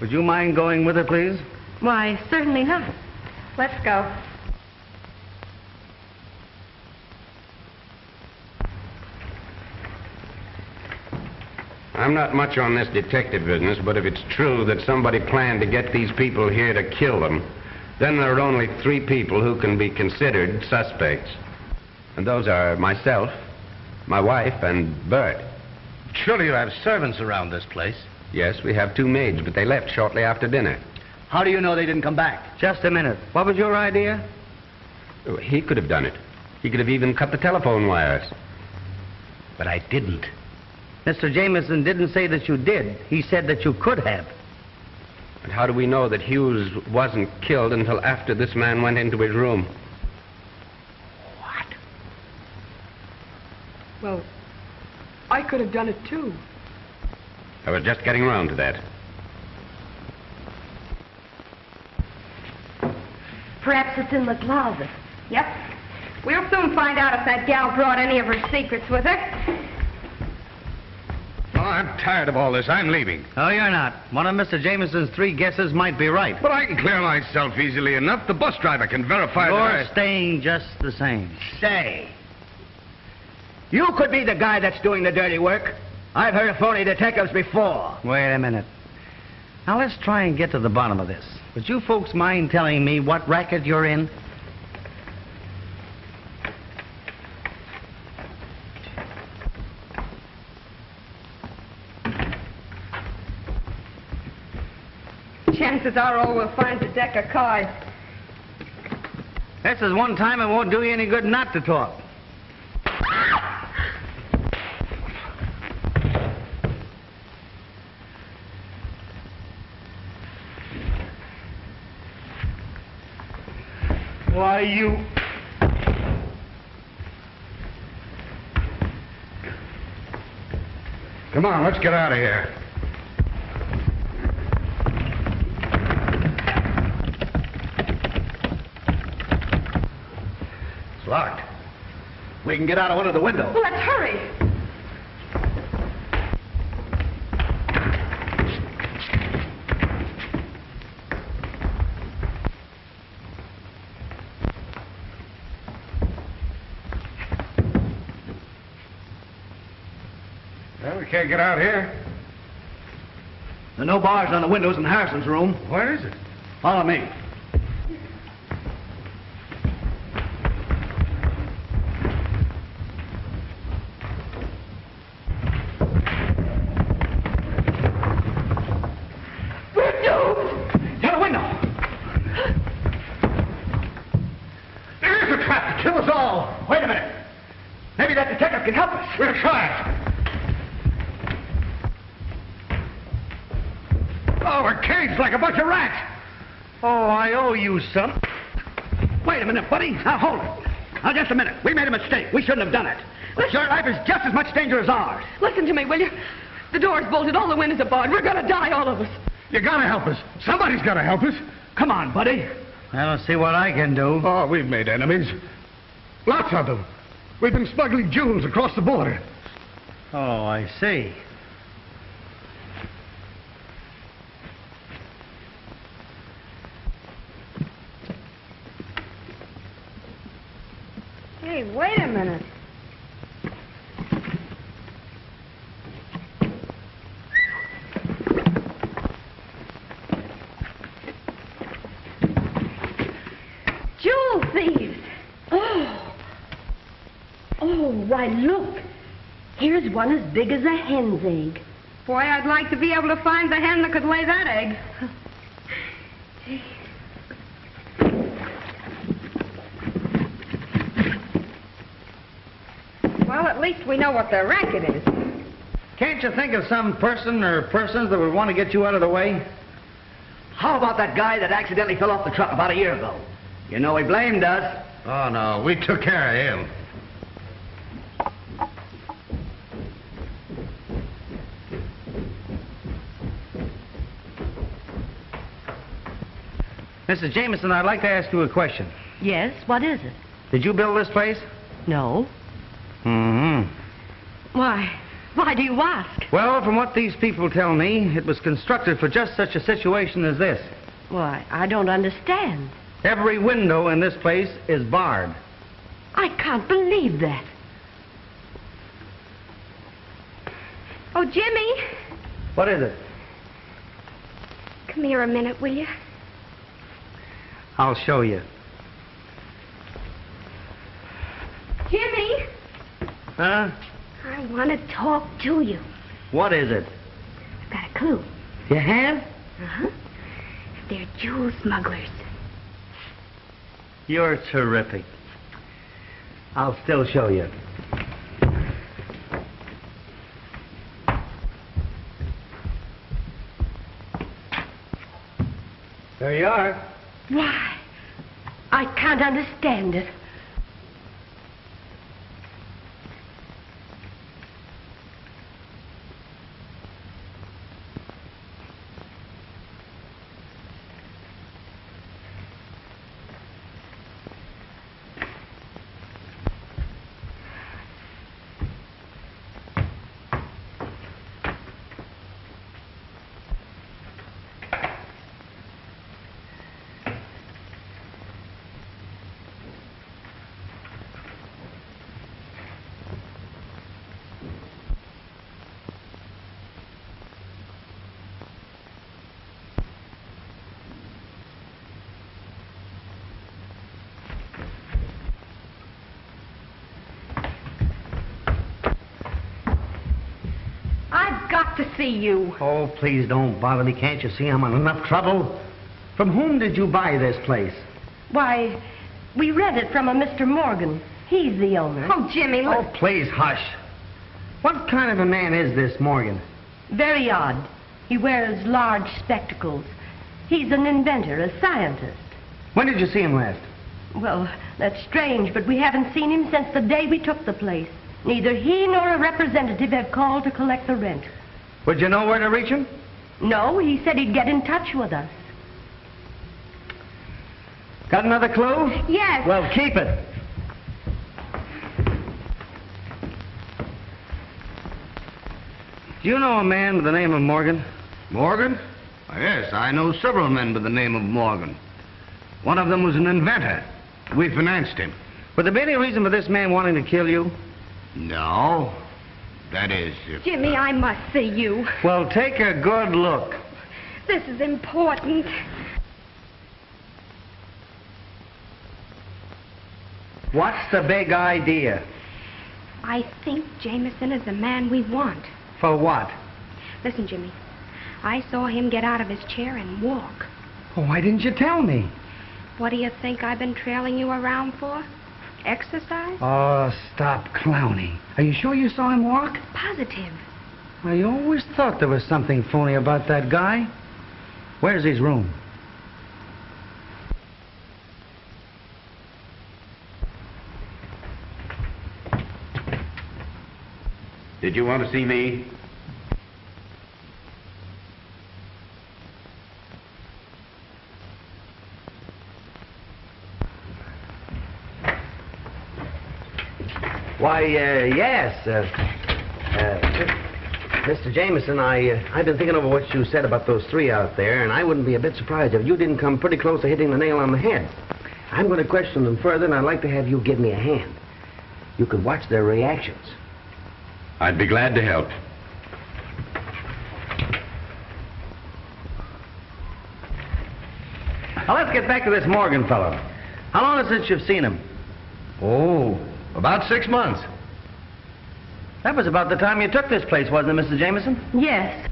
Speaker 3: would you mind going with her, please?
Speaker 5: Why, certainly not.
Speaker 2: Let's go.
Speaker 7: I'm not much on this detective business, but if it's true that somebody planned to get these people here to kill them, then there are only 3 people who can be considered suspects. And those are myself, my wife, and Bert.
Speaker 6: Surely you have servants around this place.
Speaker 7: Yes, we have 2 maids, but they left shortly after dinner.
Speaker 11: How do you know they didn't come back?
Speaker 3: Just a minute. What was your idea?
Speaker 7: He could have done it. He could have even cut the telephone wires.
Speaker 6: But I didn't.
Speaker 3: Mr. Jameson didn't say that you did. He said that you could have.
Speaker 7: And how do we know that Hughes wasn't killed until after this man went into his room?
Speaker 6: What?
Speaker 9: Well, I could have done it too.
Speaker 7: I was just getting around to that.
Speaker 2: Perhaps it's in the closet. Yep. We'll soon find out if that gal brought any of her secrets with her.
Speaker 6: Oh, I'm tired of all this. I'm leaving.
Speaker 3: Oh, you're not. One of Mr. Jameson's 3 guesses might be right.
Speaker 6: But I can clear myself easily enough. The bus driver can verify
Speaker 3: You're
Speaker 6: that
Speaker 3: staying just the same.
Speaker 11: Say, you could be the guy that's doing the dirty work. I've heard of phony detectives before.
Speaker 3: Wait a minute. Now, let's try and get to the bottom of this. Would you folks mind telling me what racket you're in?
Speaker 9: Chances are all we'll find is a deck of cards.
Speaker 11: This is one time it won't do you any good not to talk.
Speaker 6: Why, you... Come on, let's get out of here.
Speaker 11: It's locked. We can get out of one of the windows.
Speaker 9: Well, let's hurry.
Speaker 6: Well, we can't get out here.
Speaker 11: There are no bars on the windows in Harrison's room.
Speaker 6: Where is it?
Speaker 11: Follow me.
Speaker 9: We're doomed.
Speaker 11: To the window.
Speaker 6: There's a trap to kill us all.
Speaker 11: Wait a minute. Maybe that detective can help us.
Speaker 6: We'll try. Oh, we're caged like a bunch of rats.
Speaker 11: Oh, I owe you some. Wait a minute, buddy. Now, hold it. Now, just a minute. We made a mistake. We shouldn't have done it. But your life is just as much danger as ours.
Speaker 9: Listen to me, will you? The door's bolted, all the windows are barred. We're gonna die, all of us.
Speaker 6: You gotta help us. Somebody's gotta help us.
Speaker 11: Come on, buddy. I don't see what I can do.
Speaker 6: Oh, we've made enemies. Lots of them. We've been smuggling jewels across the border.
Speaker 11: Oh, I see.
Speaker 2: Hey, wait a minute.
Speaker 5: Jewel thieves! Oh, why, look. Here's one as big as a hen's egg.
Speaker 2: Boy, I'd like to be able to find the hen that could lay that egg. Well, at least we know what the racket is.
Speaker 11: Can't you think of some person or persons that would want to get you out of the way? How about that guy that accidentally fell off the truck about a year ago? You know he blamed us.
Speaker 10: Oh, no, we took care of him.
Speaker 11: Mrs. Jameson, I'd like to ask you a question.
Speaker 5: Yes, what is it?
Speaker 11: Did you build this place?
Speaker 5: No.
Speaker 11: Mm-hmm.
Speaker 5: Why do you ask?
Speaker 11: Well, from what these people tell me, it was constructed for just such a situation as this.
Speaker 5: Why, I don't understand.
Speaker 11: Every window in this place is barred.
Speaker 5: I can't believe that.
Speaker 2: Oh, Jimmy,
Speaker 11: What is it?
Speaker 2: come here a minute, will you?
Speaker 11: I'll show you.
Speaker 2: Jimmy,
Speaker 11: Huh?
Speaker 2: I want to talk to you.
Speaker 11: What is it?
Speaker 2: I've got a clue.
Speaker 11: You have?
Speaker 2: Uh-huh. They're jewel smugglers.
Speaker 11: You're terrific. I'll still show you. There you are.
Speaker 5: Why, I can't understand it. to see you.
Speaker 11: Oh, please don't bother me. Can't you see I'm in enough trouble? From whom did you buy this place?
Speaker 5: Why, we rent it from a Mr. Morgan. He's the owner.
Speaker 2: Oh, Jimmy, look.
Speaker 11: Oh, please, hush. What kind of a man is this Morgan?
Speaker 5: Very odd. He wears large spectacles. He's an inventor, a scientist.
Speaker 11: When did you see him last?
Speaker 5: Well, that's strange, but we haven't seen him since the day we took the place. Neither he nor a representative have called to collect the rent.
Speaker 11: Would you know where to reach him?
Speaker 5: No, he said he'd get in touch with us.
Speaker 11: Got another clue?
Speaker 2: Yes.
Speaker 11: Well, keep it. Do you know a man by the name of Morgan?
Speaker 6: Morgan? Yes, I know several men by the name of Morgan. One of them was an inventor. We financed him.
Speaker 11: Would there be any reason for this man wanting to kill you?
Speaker 6: No. That is, if...
Speaker 2: Jimmy, I must see you.
Speaker 11: Well, take a good look.
Speaker 2: This is important.
Speaker 11: What's the big idea?
Speaker 2: I think Jameson is the man we want.
Speaker 11: For what?
Speaker 2: Listen, Jimmy. I saw him get out of his chair and walk.
Speaker 11: Oh, why didn't you tell me?
Speaker 2: What do you think I've been trailing you around for? Exercise?
Speaker 11: Oh, stop clowning. Are you sure you saw him walk?
Speaker 2: Positive.
Speaker 11: I always thought there was something phony about that guy. Where's his room?
Speaker 7: Did you want to see me?
Speaker 11: Why, yes. Mr. Jameson, I've been thinking over what you said about those three out there, and I wouldn't be a bit surprised if you didn't come pretty close to hitting the nail on the head. I'm going to question them further, and I'd like to have you give me a hand. You could watch their reactions.
Speaker 7: I'd be glad to help.
Speaker 11: Now, let's get back to this Morgan fellow. How long is it since you've seen him?
Speaker 6: Oh, about 6 months.
Speaker 11: That was about the time you took this place, wasn't it, Mr. Jameson?
Speaker 5: Yes.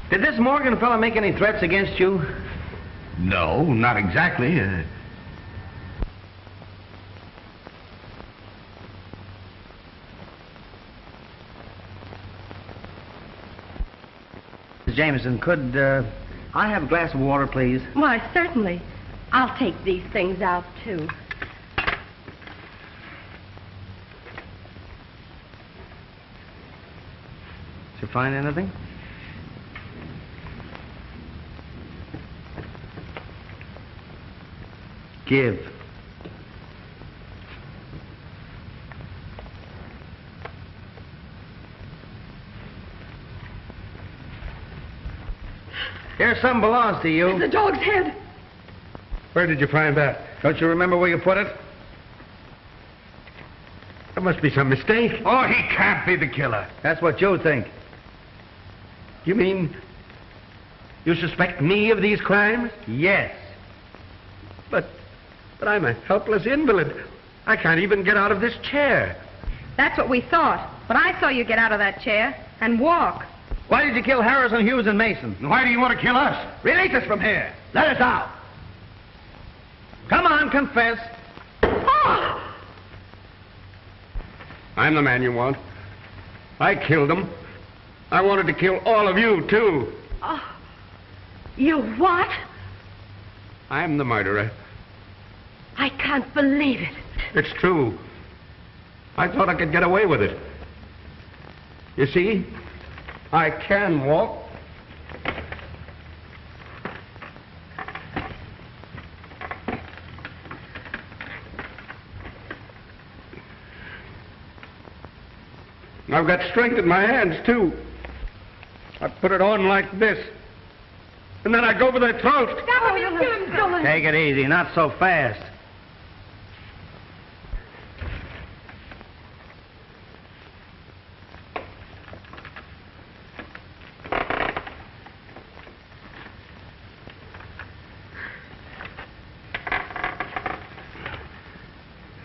Speaker 11: Did this Morgan fellow make any threats against you?
Speaker 6: No, not exactly.
Speaker 11: Mrs. Jameson, could I have a glass of water, please?
Speaker 5: Why, certainly. I'll take these things out, too.
Speaker 11: Did you find anything? Give. Here, some belongs to you.
Speaker 9: It's the dog's head.
Speaker 1: Where did you find that?
Speaker 11: Don't you remember where you put it?
Speaker 1: There must be some mistake.
Speaker 6: Oh, he can't be the killer.
Speaker 11: That's what you think.
Speaker 1: You mean you suspect me of these crimes?
Speaker 11: Yes.
Speaker 7: But I'm a helpless invalid. I can't even get out of this chair.
Speaker 9: That's what we thought. But I saw you get out of that chair and walk.
Speaker 3: Why did you kill Harrison, Hughes, and Mason?
Speaker 6: Why do you want to kill us?
Speaker 3: Release us from here. Let us out. Come on, confess.
Speaker 7: I'm the man you want. I killed them. I wanted to kill all of you, too.
Speaker 5: You what?
Speaker 7: I'm the murderer.
Speaker 5: I can't believe it.
Speaker 7: It's true. I thought I could get away with it. You see, I can walk. I've got strength in my hands, too. I put it on like this. And then I go for their throats.
Speaker 3: Take it easy, not so fast.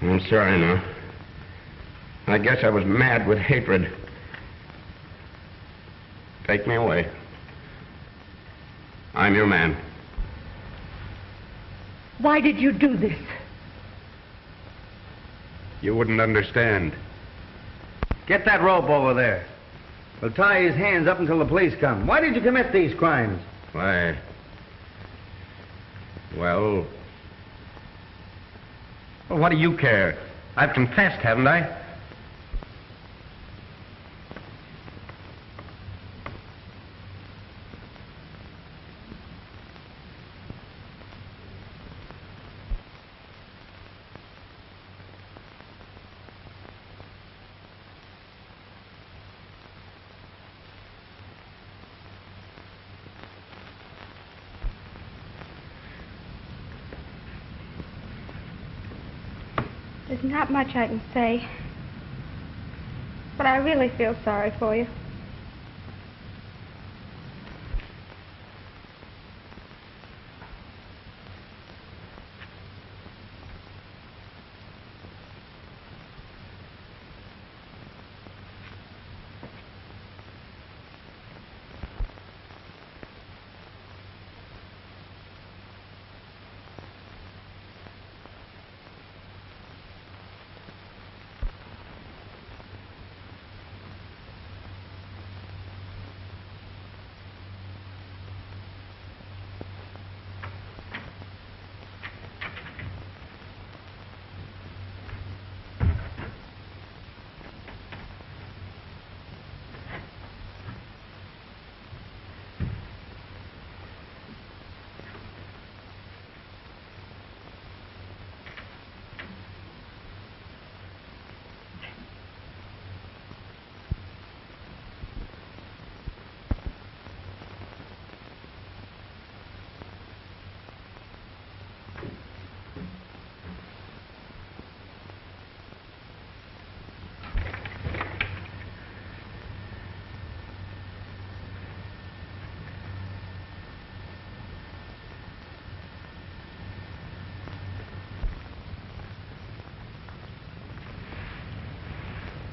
Speaker 7: I'm sorry now. I guess I was mad with hatred. Take me away. I'm your man.
Speaker 5: Why did you do this?
Speaker 7: You wouldn't understand.
Speaker 3: Get that rope over there. We'll tie his hands up until the police come. Why did you commit these crimes?
Speaker 7: Why? Well, what do you care? I've confessed, haven't I?
Speaker 2: There's not much I can say, but I really feel sorry for you.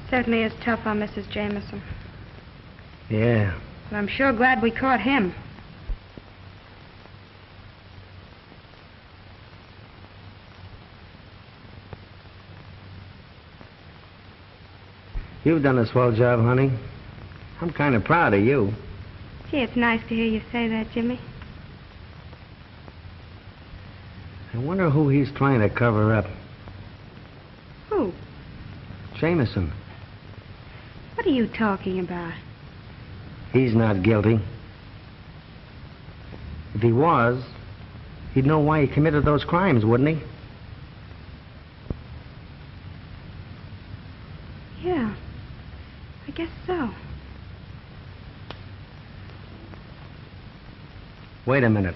Speaker 2: Certainly is tough on Mrs. Jameson.
Speaker 3: Yeah.
Speaker 2: But I'm sure glad we caught him.
Speaker 3: You've done a swell job, honey. I'm kind of proud of you.
Speaker 2: Gee, it's nice to hear you say that, Jimmy.
Speaker 3: I wonder who he's trying to cover up.
Speaker 2: Who?
Speaker 3: Jameson.
Speaker 2: What are you talking about?
Speaker 3: He's not guilty. If he was, he'd know why he committed those crimes, wouldn't he?
Speaker 2: Yeah, I guess so.
Speaker 3: Wait a minute.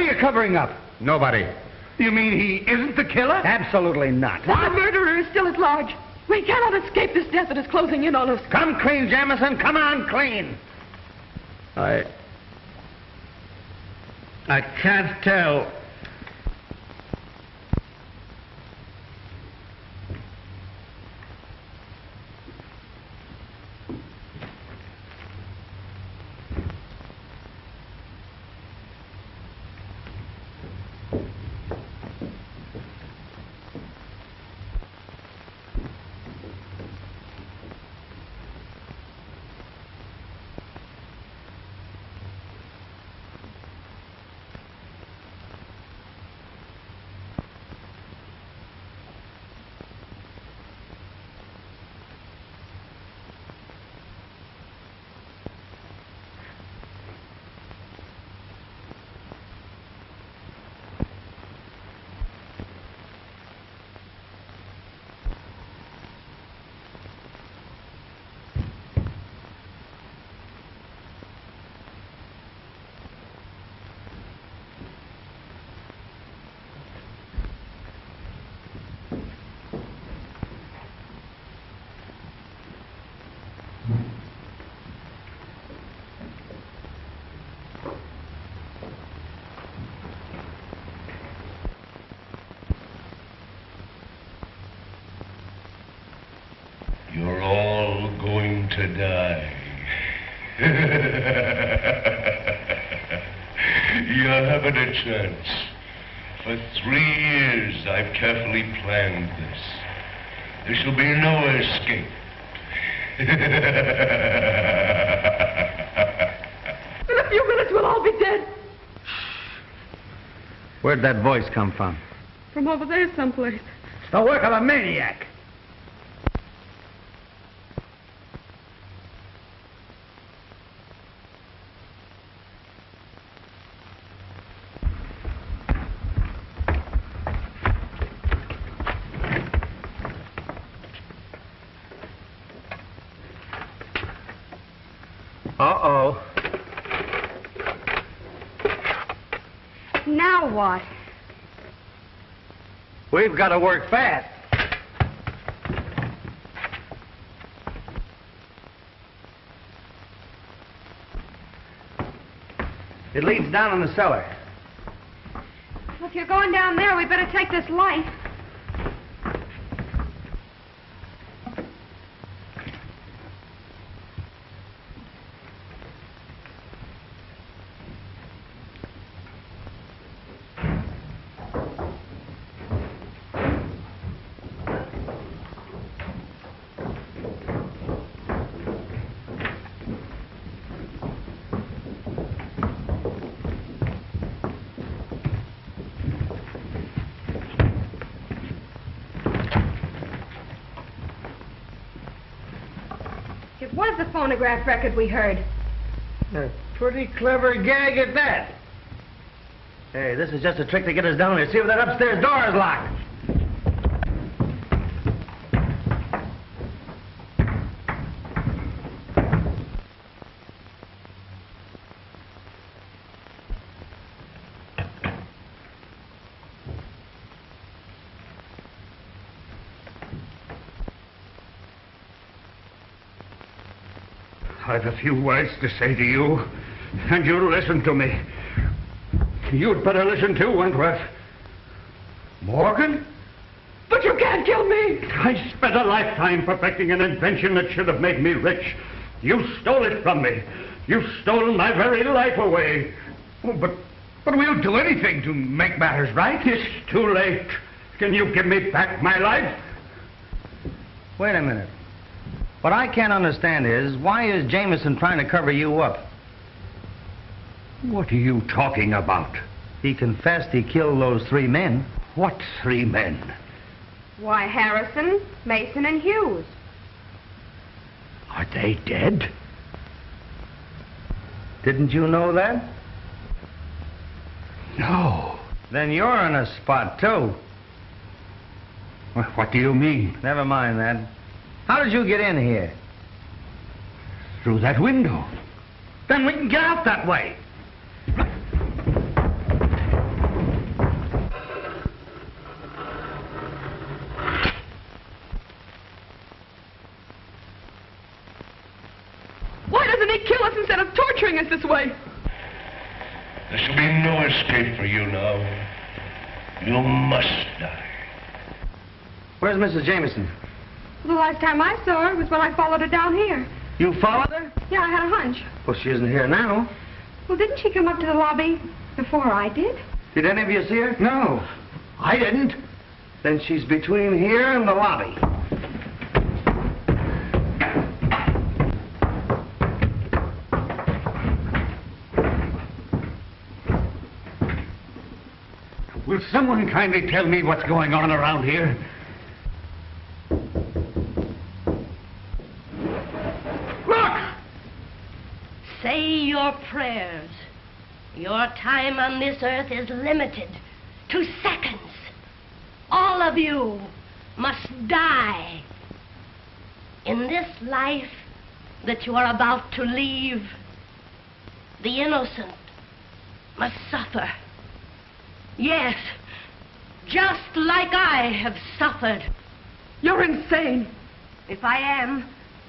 Speaker 6: you covering up?
Speaker 7: Nobody.
Speaker 6: You mean he isn't the killer?
Speaker 3: Absolutely not.
Speaker 9: The murderer is still at large. We cannot escape this death that is closing in on us.
Speaker 3: Come clean, Jamison. Come on, clean.
Speaker 6: I can't tell.
Speaker 8: You're all going to die. You haven't a chance. For 3 years, I've carefully planned this. There shall be no escape.
Speaker 9: In a few minutes, we'll all be dead.
Speaker 3: Where'd that voice come from?
Speaker 9: From over there someplace.
Speaker 3: It's the work of a maniac. Uh-oh.
Speaker 2: Now what?
Speaker 3: We've got to work fast. It leads down in the cellar.
Speaker 2: Well, if you're going down there, we better take this light. It was the phonograph record we heard.
Speaker 3: A pretty clever gag at that. Hey, this is just a trick to get us down there. See if that upstairs door is locked.
Speaker 6: I've a few words to say to you, and you'll listen to me. You'd better listen too, Wentworth. Morgan?
Speaker 9: But you can't kill me!
Speaker 6: I spent a lifetime perfecting an invention that should have made me rich. You stole it from me. You've stolen my very life away.
Speaker 12: Oh, but we'll do anything to make matters right.
Speaker 6: It's too late. Can you give me back my life?
Speaker 3: Wait a minute. What I can't understand is, why is Jameson trying to cover you up?
Speaker 6: What are you talking about?
Speaker 3: He confessed he killed those 3 men.
Speaker 6: What 3 men?
Speaker 2: Why, Harrison, Mason, and Hughes.
Speaker 6: Are they dead?
Speaker 3: Didn't you know that?
Speaker 6: No.
Speaker 3: Then you're in a spot, too.
Speaker 6: What do you mean?
Speaker 3: Never mind that. How did you get in here?
Speaker 6: Through that window.
Speaker 3: Then we can get out that way.
Speaker 9: instead of torturing us this way.
Speaker 8: There shall be no escape for you now. You must die.
Speaker 3: Where's Mrs. Jameson?
Speaker 9: The last time I saw her was when I followed her down here.
Speaker 3: You followed her?
Speaker 9: Yeah, I had a hunch.
Speaker 3: Well, she isn't here now.
Speaker 9: Well, didn't she come up to the lobby before I did?
Speaker 3: Did any of you see her?
Speaker 12: No, I didn't.
Speaker 3: Then she's between here and the lobby.
Speaker 6: Will someone kindly tell me what's going on around here?
Speaker 5: Look! Say your prayers. Your time on this earth is limited to seconds. All of you must die. In this life that you are about to leave, the innocent must suffer. Yes, just like I have suffered.
Speaker 9: You're insane.
Speaker 5: If I am,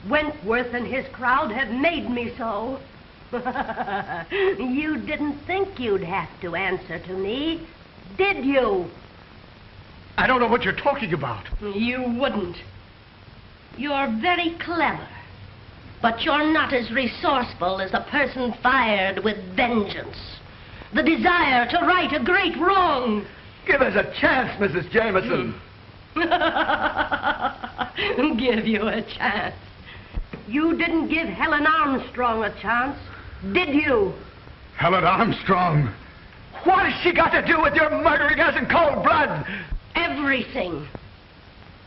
Speaker 5: Wentworth and his crowd have made me so. You didn't think you'd have to answer to me, did you?
Speaker 12: I don't know what you're talking about.
Speaker 5: You wouldn't. You're very clever, but you're not as resourceful as a person fired with vengeance. The desire to right a great wrong.
Speaker 12: Give us a chance, Mrs. Jameson.
Speaker 5: Give you a chance. You didn't give Helen Armstrong a chance, did you?
Speaker 12: Helen Armstrong? What has she got to do with your murdering us in cold blood?
Speaker 5: Everything.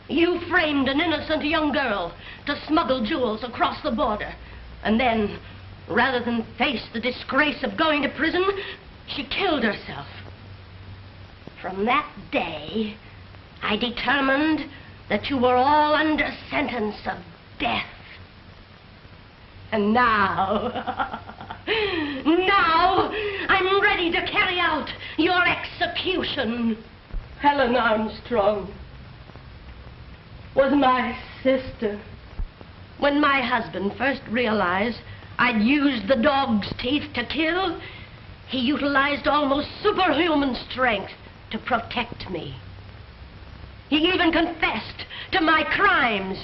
Speaker 5: You framed an innocent young girl to smuggle jewels across the border. And then, rather than face the disgrace of going to prison, she killed herself. From that day, I determined that you were all under sentence of death. And now, I'm ready to carry out your execution. Helen Armstrong was my sister. When my husband first realized I'd used the dog's teeth to kill, he utilized almost superhuman strength to protect me. He even confessed to my crimes,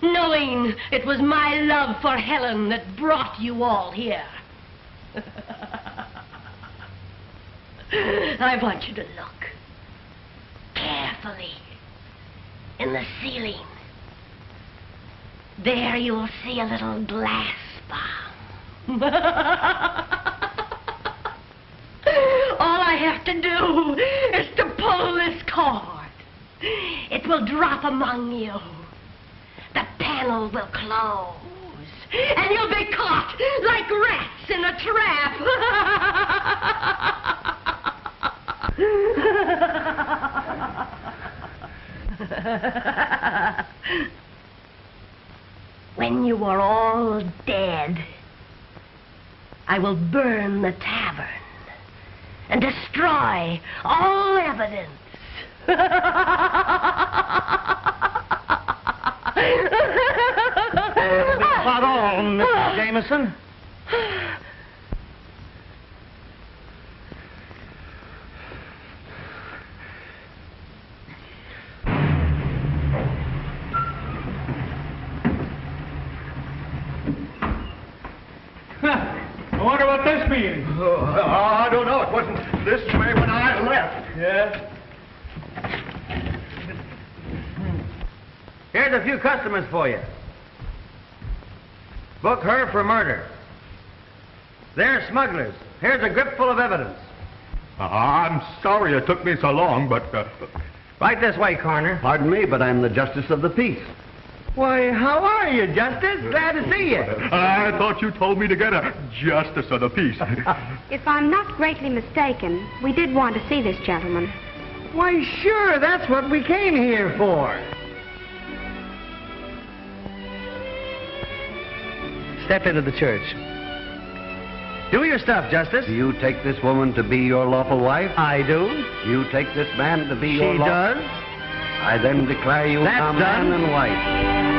Speaker 5: knowing it was my love for Helen that brought you all here. I want you to look carefully in the ceiling. There you'll see a little glass bomb. All I have to do is to pull this cord. It will drop among you. The panel will close, and you'll be caught like rats in a trap. When you are all dead, I will burn the tavern and destroy all evidence.
Speaker 3: About all, Mrs. Jameson.
Speaker 6: I wonder what this means.
Speaker 12: I don't know. It wasn't this way when I left.
Speaker 6: Yeah?
Speaker 3: Here's a few customers for you. Book her for murder. They're smugglers. Here's a grip full of evidence.
Speaker 4: I'm sorry it took me so long, but...
Speaker 3: Right this way, Coroner.
Speaker 11: Pardon me, but I'm the Justice of the Peace.
Speaker 3: Why, how are you, Justice? Glad to see you.
Speaker 4: I thought you told me to get a Justice of the Peace.
Speaker 2: If I'm not greatly mistaken, we did want to see this gentleman.
Speaker 3: Why, sure, that's what we came here for. Step into the church. Do your stuff, Justice.
Speaker 11: Do you take this woman to be your lawful wife?
Speaker 3: I do.
Speaker 11: You take this man to be your
Speaker 3: She
Speaker 11: lawful...
Speaker 3: does.
Speaker 11: I then declare you
Speaker 3: That's
Speaker 11: a man
Speaker 3: done.
Speaker 11: and wife.